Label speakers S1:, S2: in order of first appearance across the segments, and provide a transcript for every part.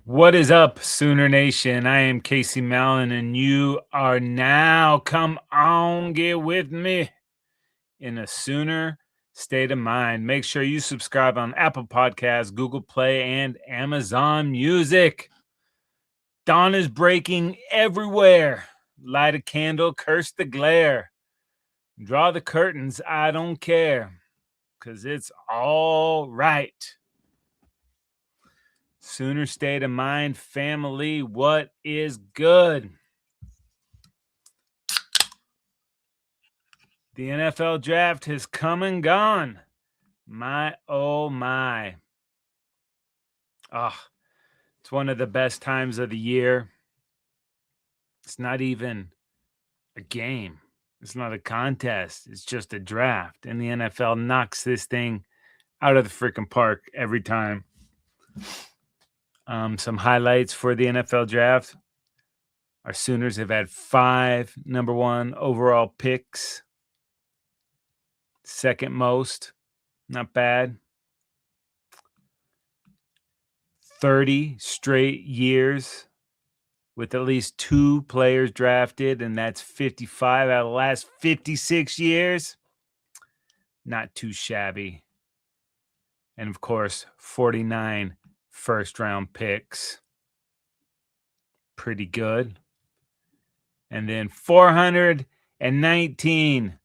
S1: What is up, Sooner Nation? I am Casey Mallon, and you are now, come on, get with me in a Sooner state of mind. Make sure you subscribe on Apple Podcasts, Google Play, and Amazon Music. Dawn is breaking everywhere. Light a candle, curse the glare. Draw the curtains, I don't care, because it's all right. Sooner state of mind, family, what is good? The NFL draft has come and gone. My, oh my. It's one of the best times of the year. It's not even a game. It's not a contest. It's just a draft. And the NFL knocks this thing out of the freaking park every time. Some highlights for the NFL draft. Our Sooners have had 5 number 1 overall picks. Second most. Not bad. 30 straight years with at least 2 players drafted, and that's 55 out of the last 56 years. Not too shabby. And of course, 49 first-round picks. Pretty good. And then 419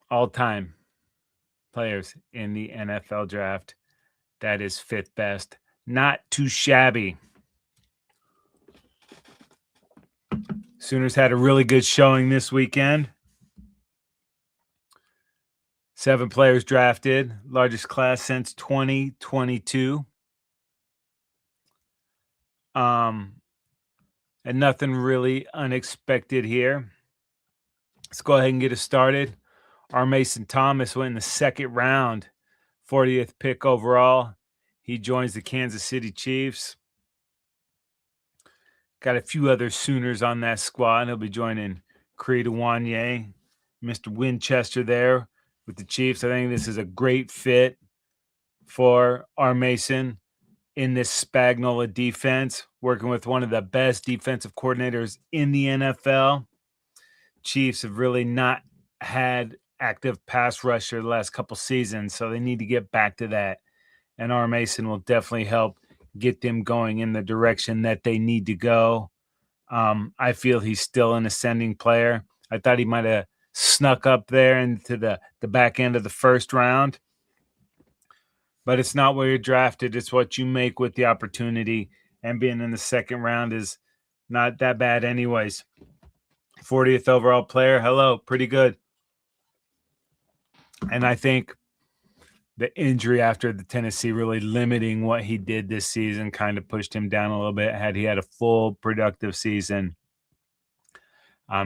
S1: all-time players in the NFL draft. That is 5th best. Not too shabby. Sooners had a really good showing this weekend. 7 players drafted, largest class since 2022. And nothing really unexpected here. Let's go ahead and get it started. Our Mason Thomas went in the 2nd round, 40th pick overall. He joins the Kansas City Chiefs. Got a few other Sooners on that squad. He'll be joining Creed Wanye, Mr. Winchester there with the Chiefs. I think this is a great fit for our Mason in this Spagnola defense, working with one of the best defensive coordinators in the NFL. Chiefs have really not had active pass rusher the last couple seasons, so they need to get back to that. And our Mason will definitely help get them going in the direction that they need to go. I feel he's still an ascending player. I thought he might have snuck up there into the back end of the 1st round. But it's not where you're drafted. It's what you make with the opportunity. And being in the 2nd round is not that bad anyways. 40th overall player. Hello, pretty good. And I think the injury after the Tennessee really limiting what he did this season kind of pushed him down a little bit. Had he had a full productive season,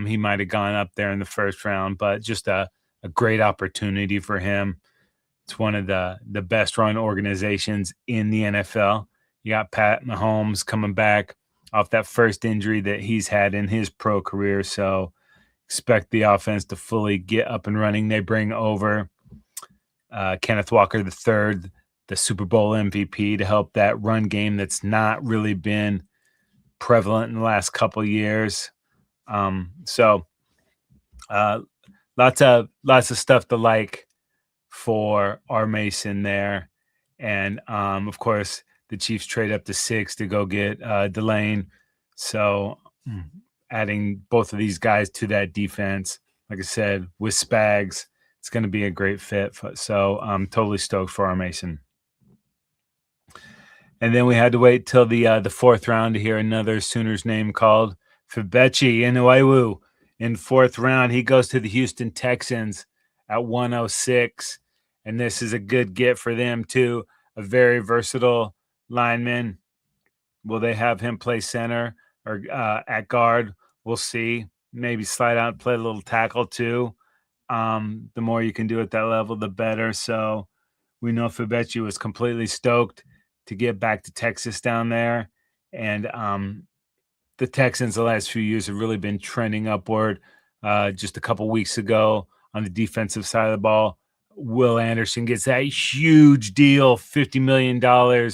S1: he might have gone up there in the 1st round, but just a great opportunity for him. It's one of the best run organizations in the NFL. You got Pat Mahomes coming back off that first injury that he's had in his pro career, so expect the offense to fully get up and running. They bring over Kenneth Walker III, the Super Bowl MVP, to help that run game that's not really been prevalent in the last couple years. So lots of stuff to like for our Mason there. And of course, the Chiefs trade up to 6 to go get Delane. So adding both of these guys to that defense, like I said, with Spags, it's going to be a great fit. So I'm totally stoked for our Mason. And then we had to wait till the 4th round to hear another Sooners name called. Febechi Inuewu in 4th round. He goes to the Houston Texans at 106. And this is a good get for them too. A very versatile lineman. Will they have him play center or at guard? We'll see. Maybe slide out and play a little tackle too. The more you can do at that level, the better. So we know Febechi was completely stoked to get back to Texas down there. And the Texans the last few years have really been trending upward. Just a couple weeks ago on the defensive side of the ball, Will Anderson gets that huge deal, $50 million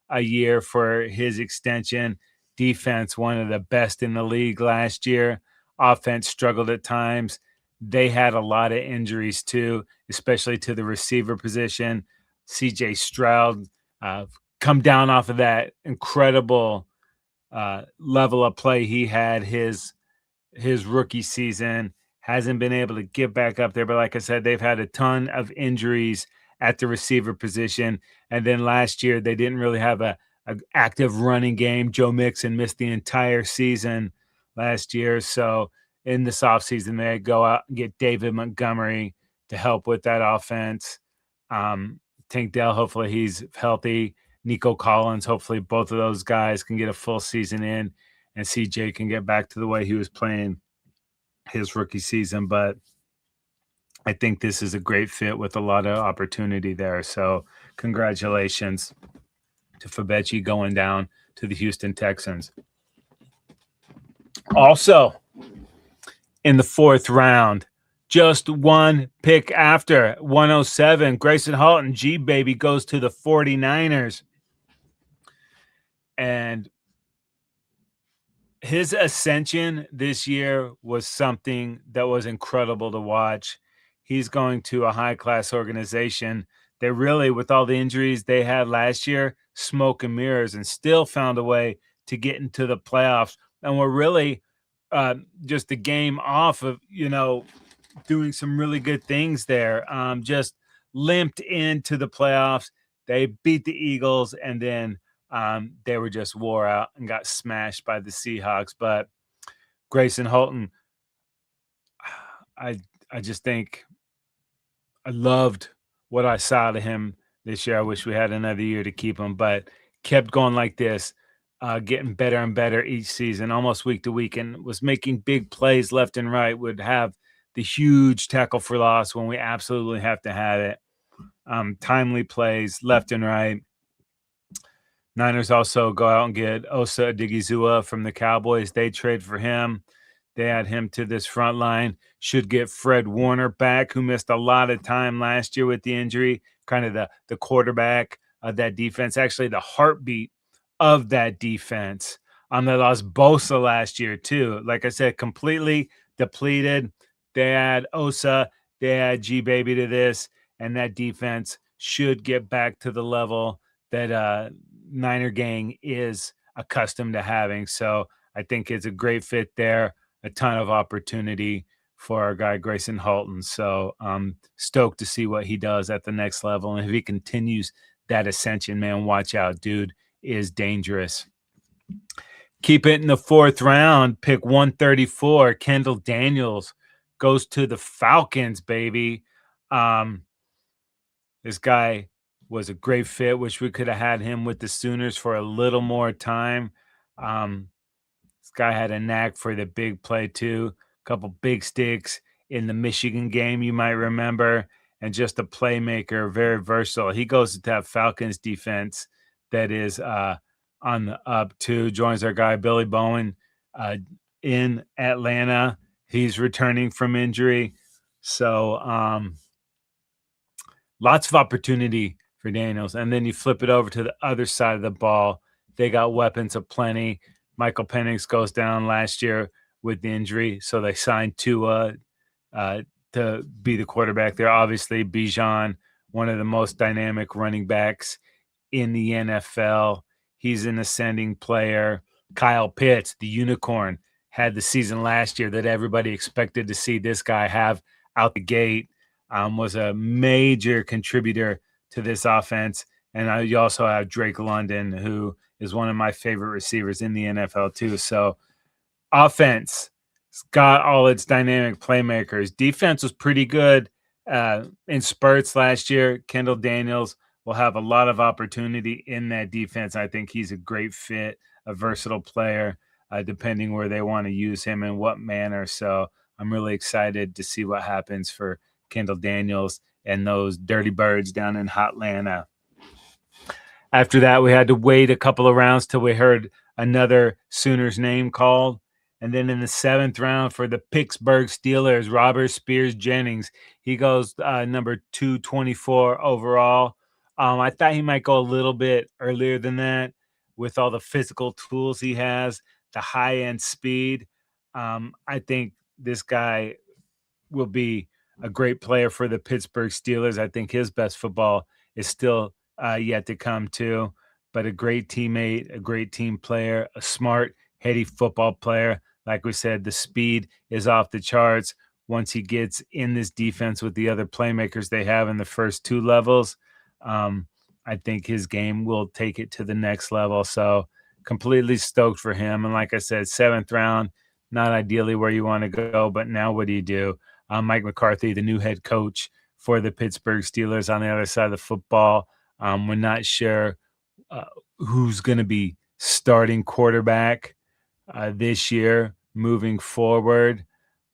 S1: a year for his extension. Defense, one of the best in the league last year. Offense struggled at times. They had a lot of injuries too, especially to the receiver position. CJ Stroud come down off of that incredible level of play he had his rookie season. Hasn't been able to get back up there, but like I said, they've had a ton of injuries at the receiver position. And then last year, they didn't really have a active running game. Joe Mixon missed the entire season last year. So in this offseason, they go out and get David Montgomery to help with that offense. Tank Dell, hopefully he's healthy. Nico Collins, hopefully both of those guys can get a full season in, and CJ can get back to the way he was playing his rookie season. But I think this is a great fit with a lot of opportunity there. So congratulations to Fabechi going down to the Houston Texans. Also, in the 4th round, just one pick after 107, Grayson Halton, G-Baby, goes to the 49ers. And his ascension this year was something that was incredible to watch. He's going to a high-class organization that really, with all the injuries they had last year, smoke and mirrors, and still found a way to get into the playoffs. And we're really just a game off of, doing some really good things there. Just limped into the playoffs. They beat the Eagles, and then they were just wore out and got smashed by the Seahawks. But Grayson Halton, I just think I loved what I saw to him this year. I wish we had another year to keep him, but kept going like this, getting better and better each season, almost week to week, and was making big plays left and right, would have the huge tackle for loss when we absolutely have to have it. Timely plays left and right. Niners also go out and get Osa Odigizua from the Cowboys. They trade for him. They add him to this front line. Should get Fred Warner back, who missed a lot of time last year with the injury, kind of the quarterback of that defense, actually the heartbeat of that defense. They lost Bosa last year too. Like I said, completely depleted. They add Osa, they add G-Baby to this, and that defense should get back to the level that Niner gang is accustomed to having. So I think it's a great fit there. A ton of opportunity for our guy Grayson Halton. So I'm stoked to see what he does at the next level. And if he continues that ascension, man, watch out. Dude is dangerous. Keep it in the 4th round. Pick 134. Kendall Daniels goes to the Falcons, baby. This guy was a great fit. Wish we could have had him with the Sooners for a little more time. This guy had a knack for the big play too. A couple big sticks in the Michigan game, you might remember, and just a playmaker, very versatile. He goes to that Falcons defense that is on the up too. Joins our guy Billy Bowen in Atlanta. He's returning from injury. So lots of opportunity for Daniels. And then you flip it over to the other side of the ball. They got weapons aplenty. Michael Penix goes down last year with the injury, so they signed Tua to be the quarterback there. Obviously, Bijan, one of the most dynamic running backs in the NFL. He's an ascending player. Kyle Pitts, the unicorn, had the season last year that everybody expected to see this guy have out the gate. Was a major contributor to this offense. And you also have Drake London, who is one of my favorite receivers in the NFL too. So offense got all its dynamic playmakers. Defense was pretty good in spurts last year. Kendall Daniels will have a lot of opportunity in that defense. I think he's a great fit, a versatile player, depending where they want to use him and what manner. So I'm really excited to see what happens for Kendall Daniels and those Dirty Birds down in Hotlanta. After that, we had to wait a couple of rounds till we heard another Sooners name called, And then in the 7th round for the Pittsburgh Steelers, Robert Spears Jennings. He goes number 224 overall. I thought he might go a little bit earlier than that with all the physical tools he has, the high end speed. I think this guy will be a great player for the Pittsburgh Steelers. I think his best football is still yet to come too, but a great teammate, a great team player, a smart, heady football player. Like we said, the speed is off the charts once he gets in this defense with the other playmakers they have in the first 2 levels. I think his game will take it to the next level. So completely stoked for him. And like I said, 7th round, not ideally where you want to go, but now what do you do? Mike McCarthy, the new head coach for the Pittsburgh Steelers on the other side of the football. We're not sure who's going to be starting quarterback this year moving forward.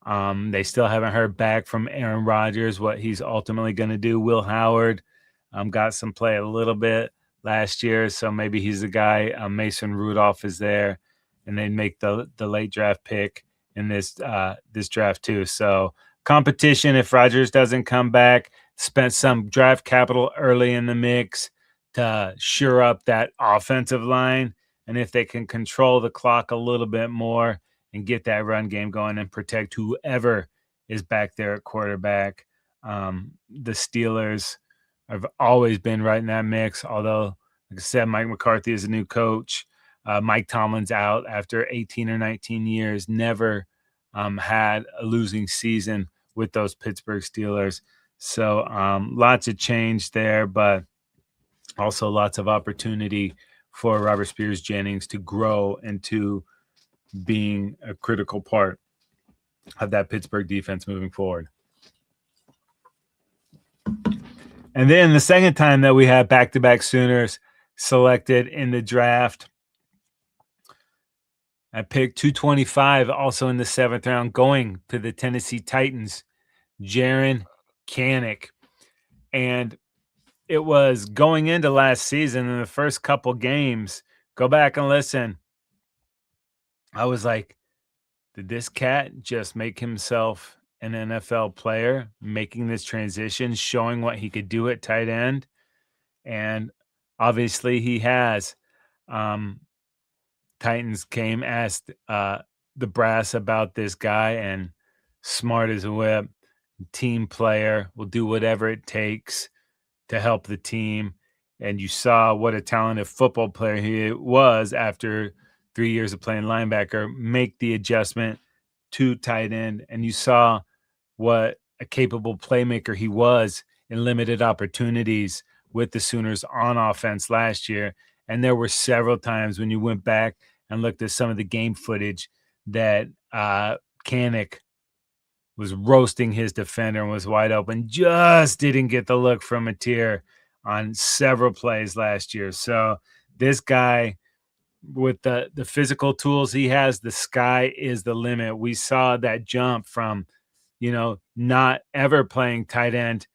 S1: They still haven't heard back from Aaron Rodgers, what he's ultimately going to do. Will Howard got some play a little bit last year, so maybe he's the guy. Mason Rudolph is there, and they make the late draft pick in this draft too. So competition if Rodgers doesn't come back. Spent some draft capital early in the mix to shore up that offensive line, and if they can control the clock a little bit more and get that run game going and protect whoever is back there at quarterback, the Steelers have always been right in that mix. Although, like I said, Mike McCarthy is a new coach. Mike Tomlin's out after 18 or 19 years, never had a losing season with those Pittsburgh Steelers. So lots of change there, but also lots of opportunity for Robert Spears Jennings to grow into being a critical part of that Pittsburgh defense moving forward. And then the second time that we had back-to-back Sooners selected in the draft, I picked 225, also in the 7th round, going to the Tennessee Titans, Jaron Kanak. And it was going into last season in the first couple games. Go back and listen. I was like, did this cat just make himself an NFL player, making this transition, showing what he could do at tight end? And obviously he has. Titans came, asked the brass about this guy, and smart as a whip, team player, will do whatever it takes to help the team. And you saw what a talented football player he was after 3 years of playing linebacker, make the adjustment to tight end. And you saw what a capable playmaker he was in limited opportunities with the Sooners on offense last year. And there were several times when you went back and looked at some of the game footage that Kanak was roasting his defender and was wide open, just didn't get the look from Mateer on several plays last year. So this guy, with the physical tools he has, the sky is the limit. We saw that jump from, not ever playing tight end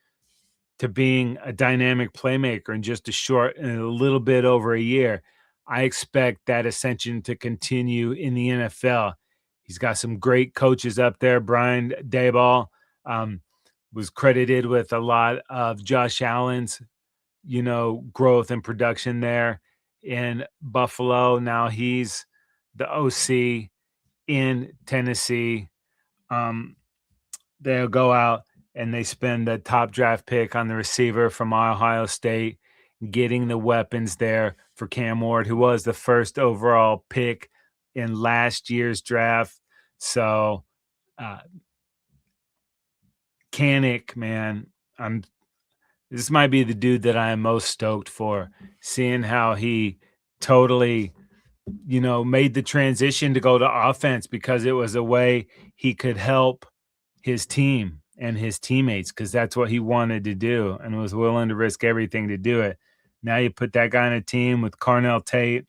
S1: to being a dynamic playmaker in just a little bit over a year. I expect that ascension to continue in the NFL. He's got some great coaches up there. Brian Daboll was credited with a lot of Josh Allen's, growth and production there in Buffalo. Now he's the OC in Tennessee. They'll go out and they spend the top draft pick on the receiver from Ohio State, getting the weapons there for Cam Ward, who was the first overall pick in last year's draft. So Kanak, man, this might be the dude that I am most stoked for, seeing how he totally, made the transition to go to offense because it was a way he could help his team and his teammates, because that's what he wanted to do and was willing to risk everything to do it. Now you put that guy on a team with Carnell Tate,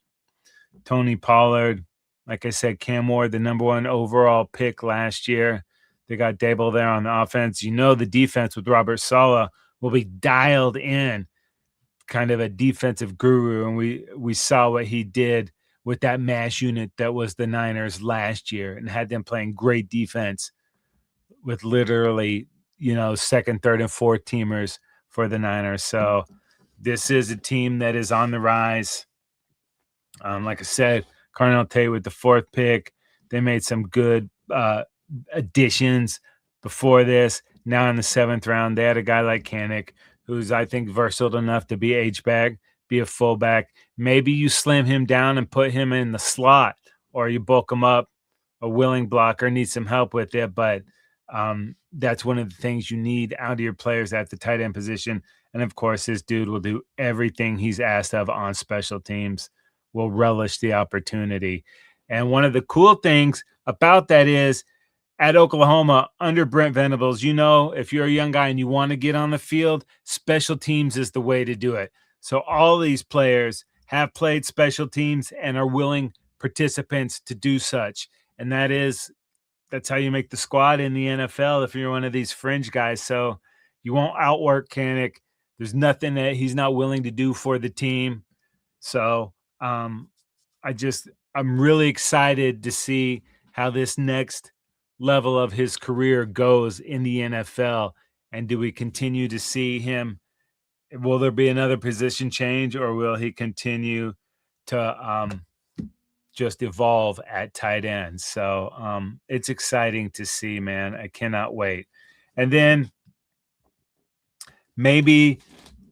S1: Tony Pollard, like I said, Cam Ward, the number 1 overall pick last year. They got Daboll there on the offense. The defense with Robert Saleh will be dialed in, kind of a defensive guru. And we saw what he did with that mass unit that was the Niners last year and had them playing great defense with literally, second, third, and fourth teamers for the Niners. So this is a team that is on the rise. Like I said, Carnell Tate with the fourth pick. They made some good additions before this. Now in the seventh round, they had a guy like Kanik, who's, I think, versatile enough to be H-back, be a fullback. Maybe you slim him down and put him in the slot, or you bulk him up, a willing blocker, needs some help with it. But that's one of the things you need out of your players at the tight end position. And, of course, this dude will do everything he's asked of on special teams, will relish the opportunity. And one of the cool things about that is, at Oklahoma, under Brent Venables, if you're a young guy and you want to get on the field, special teams is the way to do it. So all these players have played special teams and are willing participants to do such. And that's how you make the squad in the NFL if you're one of these fringe guys. So you won't outwork Kanik. There's nothing that he's not willing to do for the team. So I'm really excited to see how this next level of his career goes in the NFL. And do we continue to see him? Will there be another position change, or will he continue to just evolve at tight end? So it's exciting to see, man. I cannot wait. And then maybe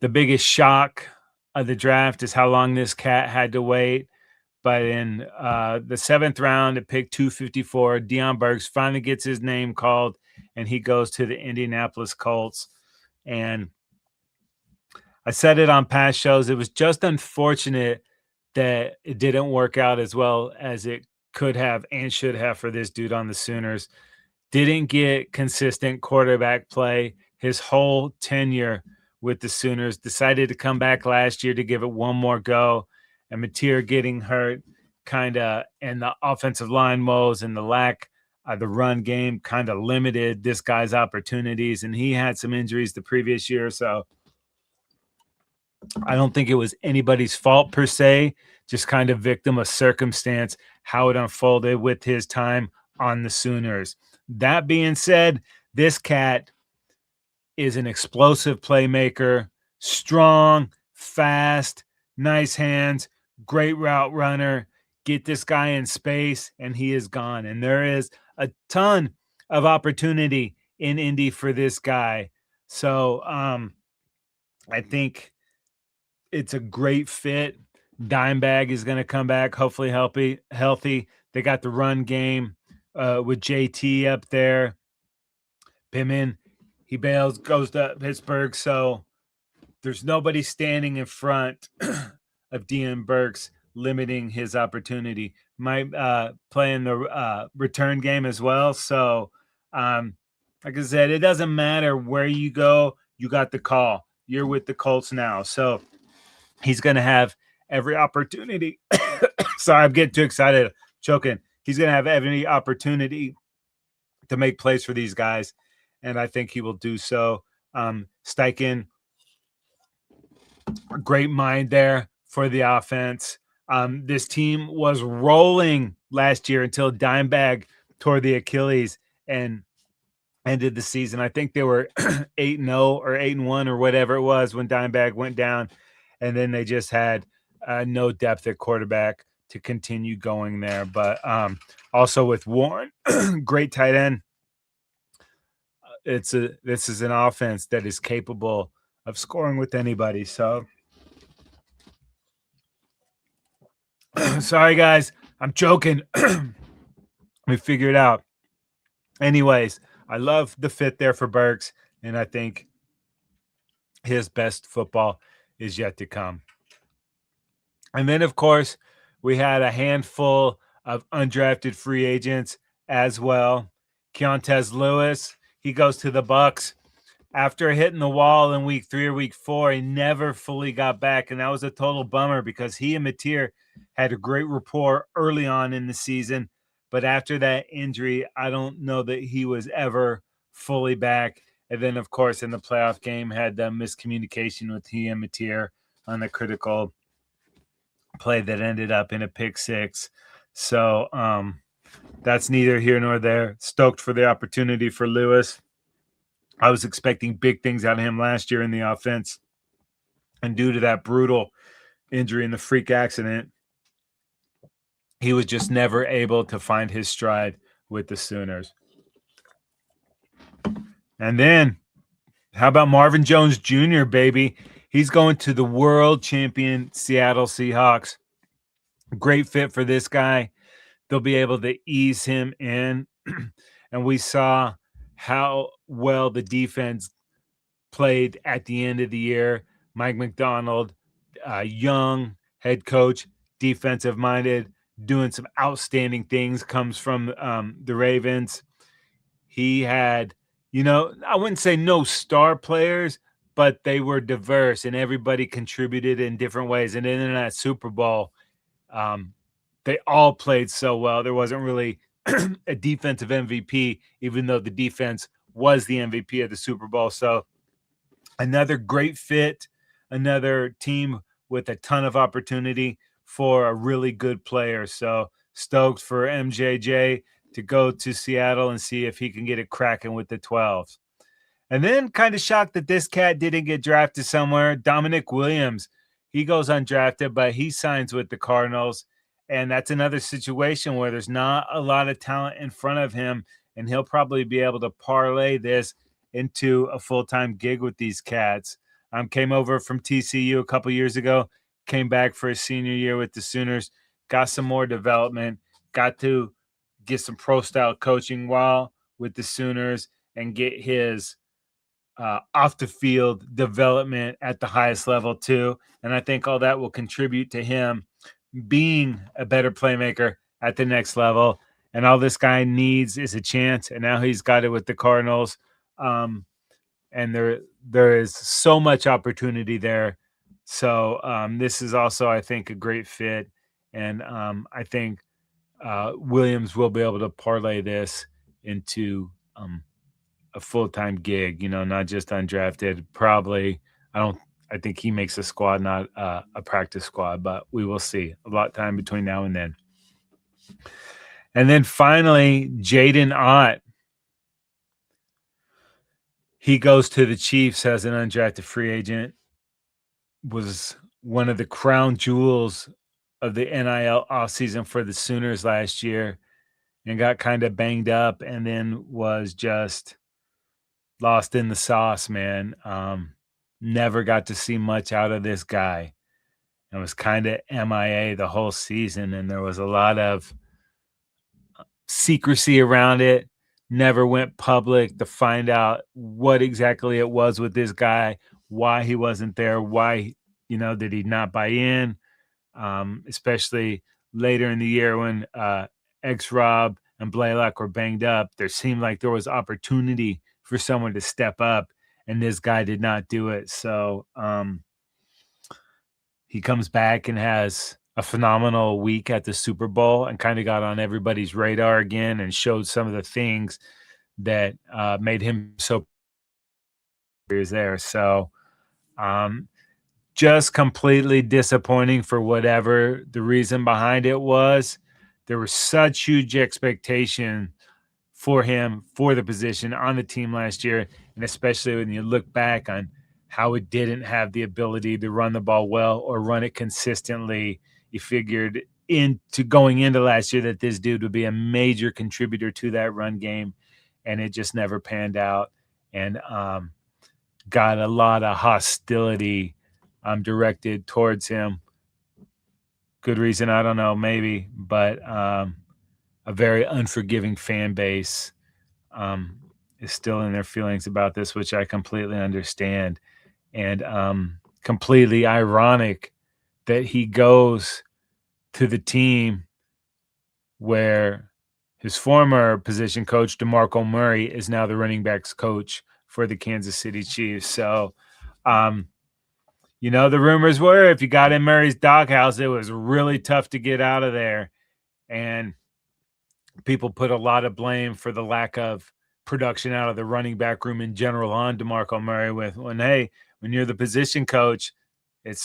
S1: the biggest shock of the draft is how long this cat had to wait. But in the seventh round, at pick 254, Deion Burks finally gets his name called, and he goes to the Indianapolis Colts. And I said it on past shows. It was just unfortunate that it didn't work out as well as it could have and should have for this dude on the Sooners. Didn't get consistent quarterback play his whole tenure with the Sooners. Decided to come back last year to give it one more go. And Mateer getting hurt and the offensive line woes and the lack of the run game kind of limited this guy's opportunities. And he had some injuries the previous year. So I don't think it was anybody's fault per se, just kind of victim of circumstance, how it unfolded with his time on the Sooners. That being said, this cat is an explosive playmaker, strong, fast, nice hands, great route runner. Get this guy in space and he is gone. And there is a ton of opportunity in Indy for this guy. So I think it's a great fit. Dimebag is going to come back, hopefully healthy. They got the run game with JT up there. Pittman, he bails, goes to Pittsburgh. So there's nobody standing in front of Deion Burks, limiting his opportunity. Might play in the return game as well. So, like I said, it doesn't matter where you go. You got the call. You're with the Colts now. So he's going to have every opportunity. Sorry, I'm getting too excited. Choking. He's going to have every opportunity to make plays for these guys. And I think he will do so. Steichen, a great mind there for the offense. This team was rolling last year until Dimebag tore the Achilles and ended the season. I think they were 8-0 or 8-1 or whatever it was when Dimebag went down. And then they just had no depth at quarterback to continue going there. But also with Warren, great tight end. This is an offense that is capable of scoring with anybody. So sorry, guys. I'm joking. We figure it out. Anyways, I love the fit there for Burks, and I think his best football is yet to come. And then, of course, we had a handful of undrafted free agents as well. Keontez Lewis, he goes to the Bucks. After hitting the wall in week 3 or week 4, he never fully got back, and that was a total bummer because he and Mateer had a great rapport early on in the season. But after that injury, I don't know that he was ever fully back. And then, of course, in the playoff game, had the miscommunication with he and Mateer on the critical play that ended up in a pick six. So that's neither here nor there. Stoked for the opportunity for Lewis. I was expecting big things out of him last year in the offense. And due to that brutal injury in the freak accident, he was just never able to find his stride with the Sooners. And then, how about Marvin Jones Jr., baby? He's going to the world champion Seattle Seahawks. Great fit for this guy. They'll be able to ease him in. And we saw how well the defense played at the end of the year. Mike McDonald, young head coach, defensive minded, doing some outstanding things, comes from the Ravens. He had, I wouldn't say no star players, but they were diverse and everybody contributed in different ways. And then in that Super Bowl, they all played so well. There wasn't really a defensive MVP, even though the defense was the MVP of the Super Bowl. So another great fit, another team with a ton of opportunity for a really good player. So stoked for MJJ to go to Seattle and see if he can get it cracking with the 12s. And then kind of shocked that this cat didn't get drafted somewhere. Dominic Williams, he goes undrafted, but he signs with the Cardinals. And that's another situation where there's not a lot of talent in front of him, and he'll probably be able to parlay this into a full-time gig with these cats. Came over from TCU a couple years ago, came back for his senior year with the Sooners, got some more development, got to get some pro-style coaching while with the Sooners and get his off the field development at the highest level too. And I think all that will contribute to him being a better playmaker at the next level. And all this guy needs is a chance. And now he's got it with the Cardinals. And there is so much opportunity there. So this is also, I think, a great fit. And I think Williams will be able to parlay this into a full-time gig, not just undrafted. Probably, I think he makes a squad, not a practice squad, but we will see. A lot of time between now and then. And then finally, Jaden Ott. He goes to the Chiefs as an undrafted free agent, was one of the crown jewels of the NIL offseason for the Sooners last year, and got kind of banged up and then was just lost in the sauce, man. Never got to see much out of this guy and was kind of MIA the whole season. And there was a lot of secrecy around it. Never went public to find out what exactly it was with this guy, why he wasn't there, why, did he not buy in, especially later in the year when X-Rob and Blaylock were banged up. There seemed like there was opportunity for someone to step up, and this guy did not do it. So he comes back and has a phenomenal week at the Super Bowl and kind of got on everybody's radar again and showed some of the things that made him so he was there. So just completely disappointing for whatever the reason behind it was. There was such huge expectation for him, for the position on the team last year, and especially when you look back on how it didn't have the ability to run the ball well or run it consistently. You figured into going into last year that this dude would be a major contributor to that run game, and it just never panned out, and got a lot of hostility directed towards him. Good reason, I don't know, maybe, but a very unforgiving fan base is still in their feelings about this, which I completely understand. And completely ironic that he goes to the team where his former position coach, DeMarco Murray, is now the running backs coach for the Kansas City Chiefs. So, the rumors were if you got in Murray's doghouse, it was really tough to get out of there. And people put a lot of blame for the lack of production out of the running back room in general on DeMarco Murray when you're the position coach, it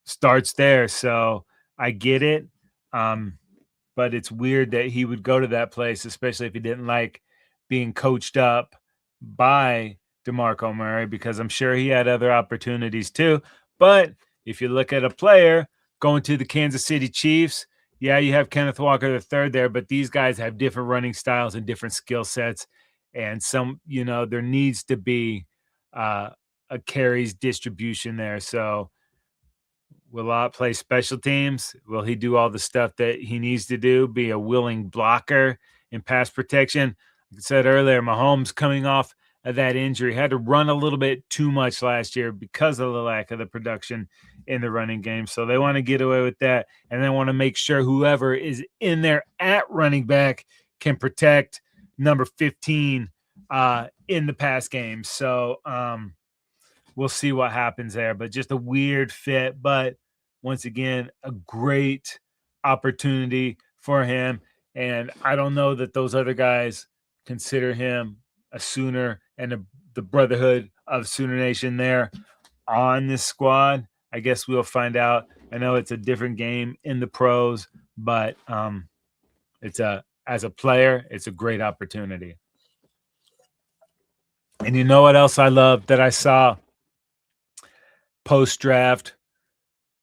S1: starts there. So I get it. But it's weird that he would go to that place, especially if he didn't like being coached up by DeMarco Murray, because I'm sure he had other opportunities too. But if you look at a player going to the Kansas City Chiefs, yeah, you have Kenneth Walker III there, but these guys have different running styles and different skill sets. And there needs to be a carries distribution there. So will Lott play special teams? Will he do all the stuff that he needs to do? Be a willing blocker in pass protection? Like I said earlier, Mahomes coming off of that injury had to run a little bit too much last year because of the lack of the production in the running game. So they want to get away with that, and they want to make sure whoever is in there at running back can protect number 15 in the pass game. So we'll see what happens there, but just a weird fit. But once again, a great opportunity for him. And I don't know that those other guys consider him a Sooner and the Brotherhood of Sooner Nation there on this squad. I guess we'll find out. I know it's a different game in the pros, but as a player, it's a great opportunity. And you know what else I love that I saw post-draft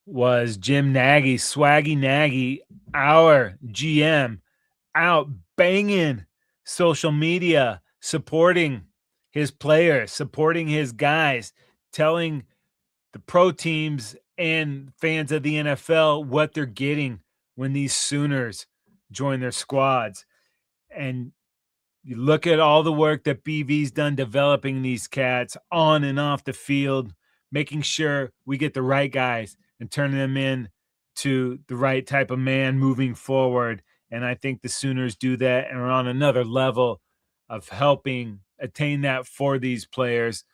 S1: was Jim Nagy, Swaggy Nagy, our GM, out banging social media, supporting his players, supporting his guys, telling the pro teams and fans of the NFL what they're getting when these Sooners join their squads. And you look at all the work that BV's done developing these cats on and off the field, making sure we get the right guys and turning them in to the right type of man moving forward. And I think the Sooners do that and are on another level of helping attain that for these players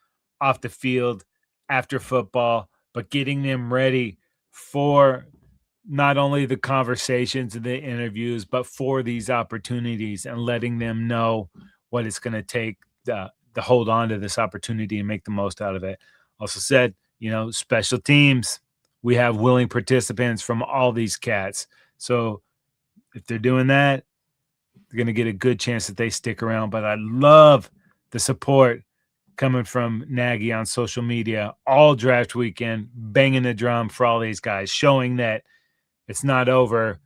S1: off the field after football, but getting them ready for not only the conversations and the interviews, but for these opportunities and letting them know what it's going to take to hold on to this opportunity and make the most out of it. Also said, special teams, we have willing participants from all these cats. So if they're doing that, they're going to get a good chance that they stick around. But I love the support coming from Nagy on social media all draft weekend, banging the drum for all these guys, showing that it's not over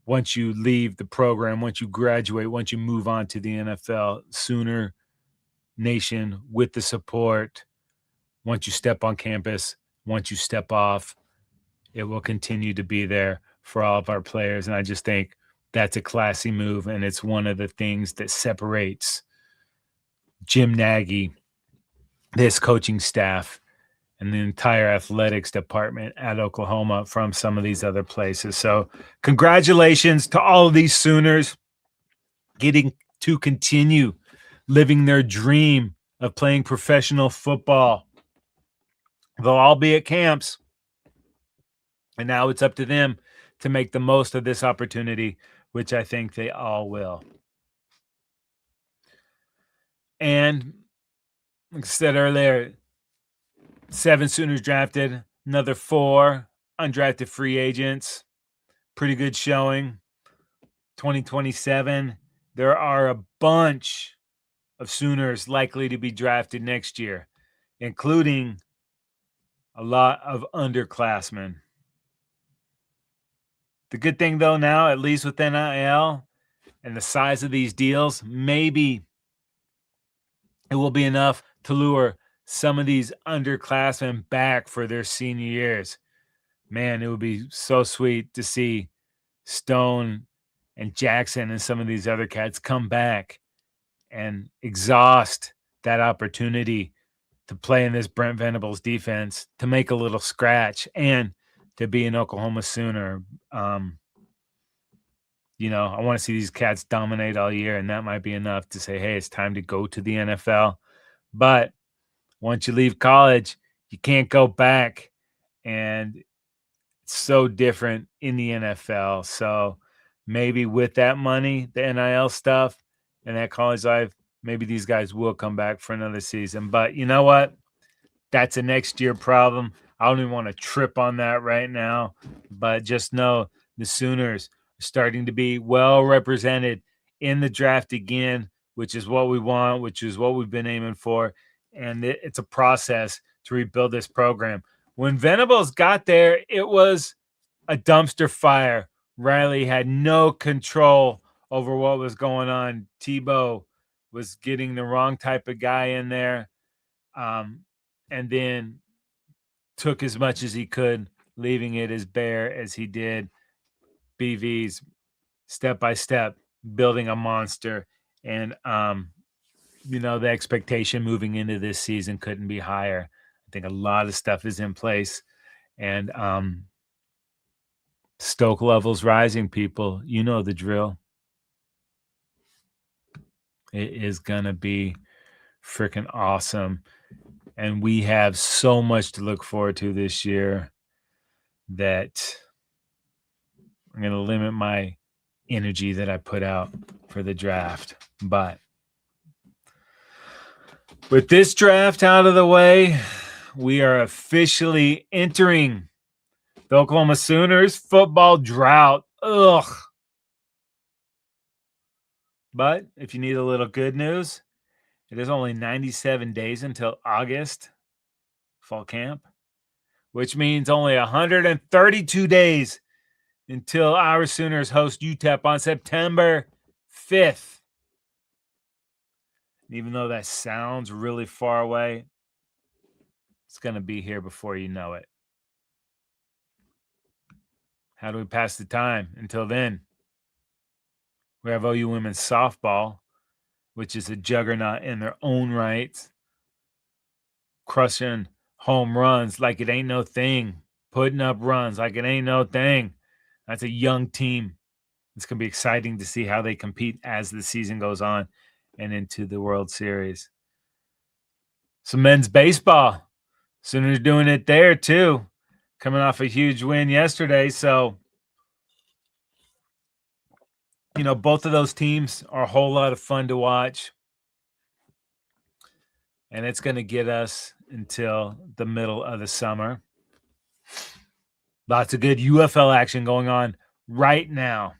S1: once you leave the program, once you graduate, once you move on to the NFL. Sooner Nation with the support. Once you step on campus, once you step off, it will continue to be there for all of our players. And I just think that's a classy move, and it's one of the things that separates Jim Nagy, this coaching staff, and the entire athletics department at Oklahoma from some of these other places. So congratulations to all of these Sooners getting to continue living their dream of playing professional football. They'll all be at camps, and now it's up to them to make the most of this opportunity, which I think they all will. And like I said earlier, 7 Sooners drafted, another 4 undrafted free agents. Pretty good showing. 2027, there are a bunch of Sooners likely to be drafted next year, including a lot of underclassmen. The good thing, though, now, at least with NIL and the size of these deals, maybe it will be enough to lure some of these underclassmen back for their senior years. Man, it would be so sweet to see Stone and Jackson and some of these other cats come back and exhaust that opportunity to play in this Brent Venables defense, to make a little scratch, and to be an Oklahoma Sooner. I want to see these cats dominate all year, and that might be enough to say, hey, it's time to go to the NFL. But once you leave college, you can't go back, and it's so different in the NFL. So maybe with that money, the NIL stuff, and that college life, maybe these guys will come back for another season. But you know what? That's a next year problem. I don't even want to trip on that right now, but just know the Sooners are starting to be well represented in the draft again, which is what we want, which is what we've been aiming for. And it's a process to rebuild this program. When Venables got there, it was a dumpster fire. Riley had no control over what was going on. Tebow was getting the wrong type of guy in there, and then took as much as he could, leaving it as bare as he did. BV's step by step building a monster, and the expectation moving into this season couldn't be higher. I think a lot of stuff is in place, and stoke levels rising, people. You know the drill. It is gonna be freaking awesome, and we have so much to look forward to this year that I'm gonna limit my energy that I put out for the draft. But with this draft out of the way, we are officially entering the Oklahoma Sooners football drought. Ugh. But if you need a little good news, it is only 97 days until August fall camp, which means only 132 days until our Sooners host UTEP on September 5th. Even though that sounds really far away, it's going to be here before you know it. How do we pass the time until then? We have OU women's softball, which is a juggernaut in their own right, crushing home runs like it ain't no thing, putting up runs like it ain't no thing. That's a young team. It's going to be exciting to see how they compete as the season goes on and into the World Series. Some men's baseball. Sooners doing it there too, coming off a huge win yesterday. So, both of those teams are a whole lot of fun to watch. And it's going to get us until the middle of the summer. Lots of good UFL action going on right now.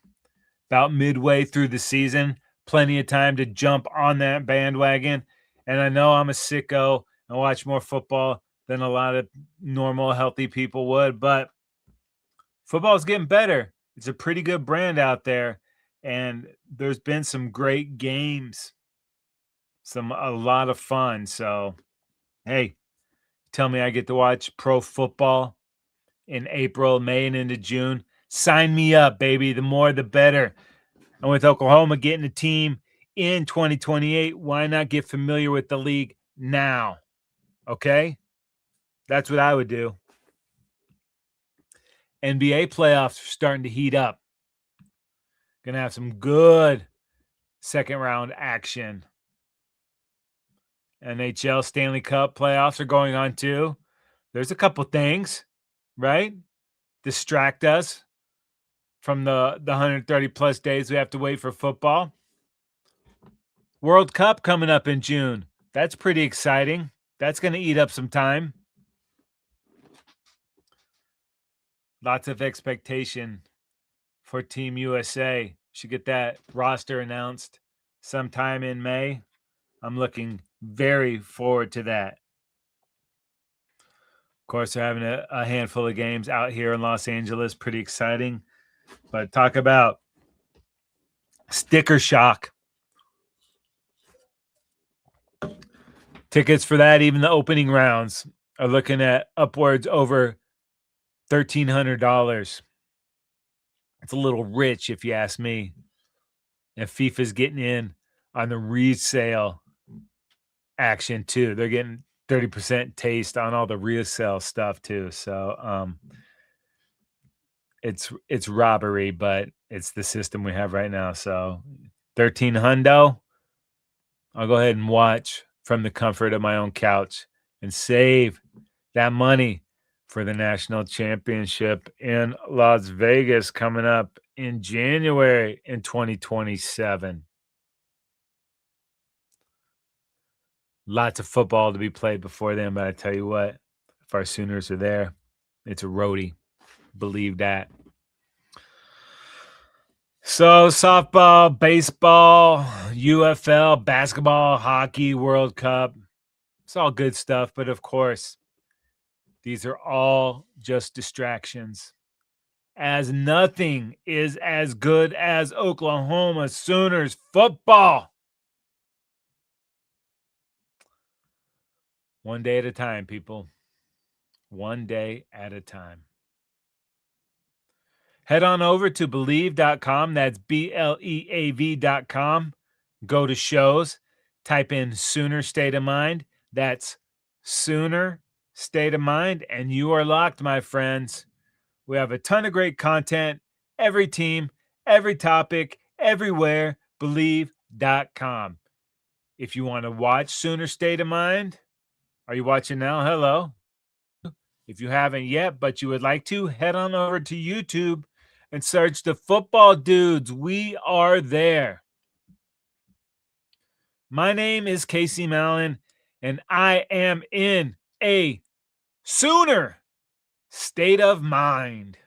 S1: About midway through the season, plenty of time to jump on that bandwagon. And I know I'm a sicko and watch more football than a lot of normal, healthy people would, but football is getting better. It's a pretty good brand out there, and there's been some great games, a lot of fun. So, hey, tell me I get to watch pro football in April, May, and into June. Sign me up, baby. The more, the better. And with Oklahoma getting a team in 2028, why not get familiar with the league now? Okay? That's what I would do. NBA playoffs are starting to heat up. Gonna have some good second round action. NHL Stanley Cup playoffs are going on too. There's a couple things, right? Distract us from the 130 plus days we have to wait for football. World Cup coming up in June. That's pretty exciting. That's going to eat up some time. Lots of expectation for Team USA. Should get that roster announced sometime in May. I'm looking very forward to that. Of course, they're having a handful of games out here in Los Angeles. Pretty exciting. But talk about sticker shock. Tickets for that, even the opening rounds, are looking at upwards over $1,300. It's a little rich, if you ask me. And FIFA's getting in on the resale action too. They're getting 30% taste on all the resale stuff too. So it's robbery, but it's the system we have right now. So 13 hundo. I'll go ahead and watch from the comfort of my own couch and save that money for the national championship in Las Vegas coming up in January in 2027. Lots of football to be played before then, but I tell you what, If our Sooners are there, it's a roadie. Believe that. So softball, baseball, UFL, basketball, hockey, World Cup. It's all good stuff. But of course, these are all just distractions, as nothing is as good as Oklahoma Sooners football. One day at a time, people. One day at a time. Head on over to Believe.com. That's BLEAV.com. Go to shows. Type in Sooner State of Mind. That's Sooner State of Mind. And you are locked, my friends. We have a ton of great content. Every team, every topic, everywhere. Believe.com. If you want to watch Sooner State of Mind, are you watching now? Hello. If you haven't yet, but you would like to, head on over to YouTube and search the Football Dudes. We are there. My name is Casey Mallon, and I am in a Sooner state of mind.